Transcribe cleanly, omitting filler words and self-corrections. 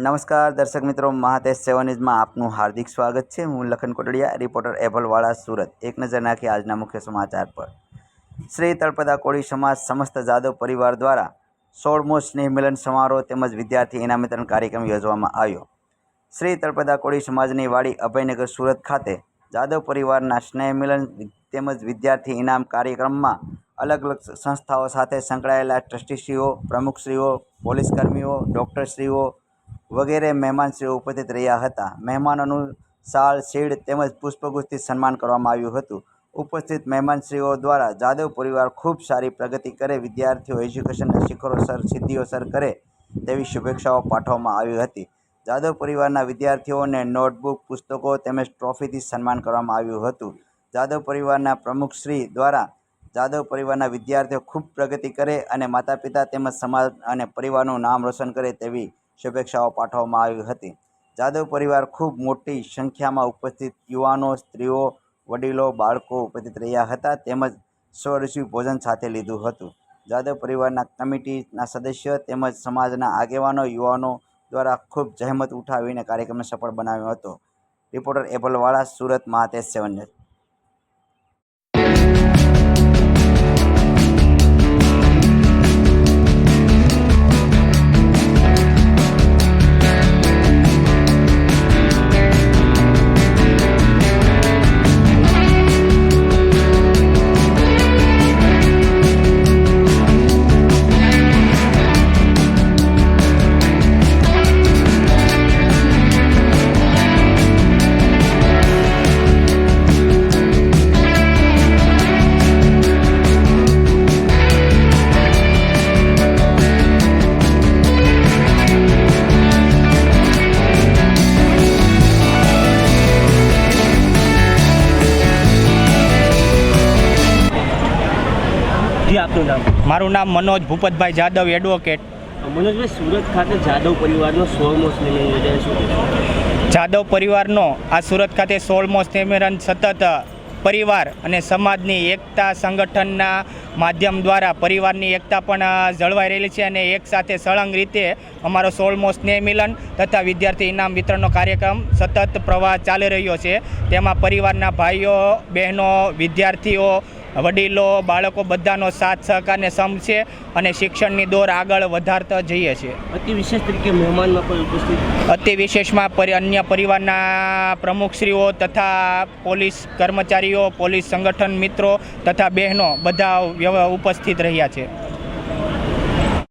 નમસ્કાર દર્શક મિત્રો, મહાદેશ સેવા ન્યૂઝમાં આપનું હાર્દિક સ્વાગત છે। હું લખન કોટડિયા, રિપોર્ટર એભલવાડા, સુરત। એક નજર નાખી આજના મુખ્ય સમાચાર પર। શ્રી તળપદા કોળી સમાજ સમસ્ત જાદવ પરિવાર દ્વારા 16મો સ્નેહ મિલન સમારોહ તેમજ વિદ્યાર્થી ઇનામ વિતરણ કાર્યક્રમ યોજવામાં આવ્યો। શ્રી તળપદા કોળી સમાજની વાડી અભયનગર સુરત ખાતે જાદવ પરિવારના સ્નેહ મિલન તેમજ વિદ્યાર્થી ઇનામ કાર્યક્રમમાં અલગ અલગ સંસ્થાઓ સાથે સંકળાયેલા ટ્રસ્ટીશ્રીઓ, પ્રમુખશ્રીઓ, પોલીસ કર્મીઓ, ડૉક્ટરશ્રીઓ વગેરે મહેમાનશ્રીઓ ઉપસ્થિત રહ્યા હતા। મહેમાનોનું શાલ, શીલ્ડ તેમજ પુષ્પગુચ્છથી સન્માન કરવામાં આવ્યું હતું। ઉપસ્થિત મહેમાનશ્રીઓ દ્વારા જાદવ પરિવાર ખૂબ સારી પ્રગતિ કરે, વિદ્યાર્થીઓ એજ્યુકેશનના શિખરો સર સિદ્ધિઓ સર કરે તેવી શુભેચ્છાઓ પાઠવવામાં આવી હતી। જાદવ પરિવારના વિદ્યાર્થીઓને નોટબુક, પુસ્તકો તેમજ ટ્રોફીથી સન્માન કરવામાં આવ્યું હતું। જાદવ પરિવારના પ્રમુખશ્રી દ્વારા જાદવ પરિવારના વિદ્યાર્થીઓ ખૂબ પ્રગતિ કરે અને માતા પિતા તેમજ સમાજ અને પરિવારનું નામ રોશન કરે તેવી શુભેચ્છાઓ પાઠવવામાં આવી હતી। જાદવ પરિવાર ખૂબ મોટી સંખ્યામાં ઉપસ્થિત યુવાનો, સ્ત્રીઓ, વડીલો, બાળકો ઉપસ્થિત રહ્યા હતા તેમજ સ્વરૂચિ ભોજન સાથે લીધું હતું। જાદવ પરિવારના કમિટીના સદસ્યો તેમજ સમાજના આગેવાનો, યુવાનો દ્વારા ખૂબ જહેમત ઉઠાવીને કાર્યક્રમને સફળ બનાવ્યો હતો। રિપોર્ટર એભલવાડા, સુરત, મહાદેશ સેવા ન્યૂઝ। આપનું નામ? મારું નામ મનોજ ભૂપતભાઈ જાદવ, એડવોકેટ। મનોજભાઈ, સુરત ખાતે જાદવ પરિવારનો 16મો સ્નેહ મિલન યોજાયો, શું કહેશો? જાદવ પરિવારનો આ સુરત ખાતે 16મો સ્નેહ મિલન સતત પરિવાર અને સમાજની એકતા સંગઠનના માધ્યમ દ્વારા પરિવારની એકતા પણ જળવાઈ રહેલી છે અને એક સાથે સળંગ રીતે અમારો 16મો સ્નેહ મિલન તથા વિદ્યાર્થી ઇનામ વિતરણનો કાર્યક્રમ સતત પ્રવાહ ચાલી રહ્યો છે। તેમાં પરિવારના ભાઈઓ, બહેનો, વિદ્યાર્થીઓ, વડીલો, બાળકો બધાનો સાથ સહકારને સમ છે અને શિક્ષણની દોર આગળ વધારતા જઈએ છીએ। અતિ વિશેષ તરીકે મહેમાનમાં પણ ઉપસ્થિત અતિ વિશેષમાં અન્ય પરિવારના પ્રમુખશ્રીઓ તથા પોલીસ કર્મચારીઓ, પોલીસ સંગઠન મિત્રો તથા બહેનો બધા ઉપસ્થિત રહ્યા છે।